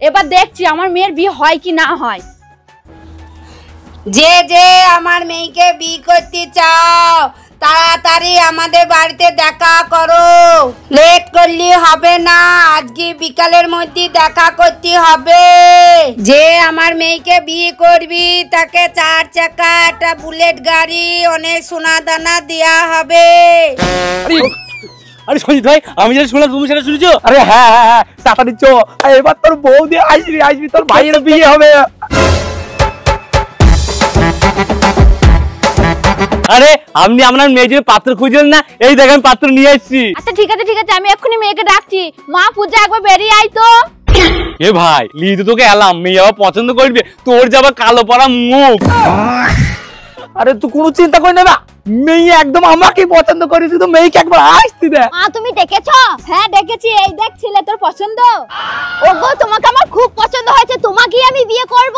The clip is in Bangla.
এবার দেখছি আমার মেয়ের বিয়ে হয় কি না হয়। যে যে আমার মেয়েকে বিয়ে করতে চাও তাড়াতাড়ি আমাদের বাড়িতে দেখা করো, লেট করলে হবে না, আজকে বিকালের মধ্যে দেখা করতে হবে। যে আমার মেয়েকে বিয়ে করবি তাকে 4 চাকা একটা বুলেট গাড়ি অনেক সোনা দানা দেয়া হবে। আরে সঞ্জিত ভাই, আমি যেটা শুনলাম তুমি সেটা শুনেছো? আরে হ্যাঁ হ্যাঁ হ্যাঁ, টাকা দিচ্ছ। এবার তোর বউ দিয়ে আসবি তোর ভাইয়ের বিয়ে হবে। আরে আপনি আপনার মেয়ের পাত্র খুঁজলেন না, এই দেখেন পাত্র নিয়ে আসছি। আচ্ছা ঠিক আছে ঠিক আছে, আমি এক্ষুনি মেয়েকে ডাকছি। মা পূজা একবার বেরিয়ে আয় তো। এ ভাই লিদু তোকে এলাম, মেয়ে আবার পছন্দ করবে, তোর যাবার কালো পড়া মুখ। আরে তুই কোনো চিন্তা করি না, মেয়ে একদম আমাকে পছন্দ করেছি, তো মেয়েকে একবার আসতে দে। তুমি ডেকেছো? হ্যাঁ ডেকেছি, এই দেখ ছেলে তোর পছন্দ। ওগো তোমাকে আমার খুব পছন্দ হয়েছে, তোমাকেই আমি বিয়ে করব।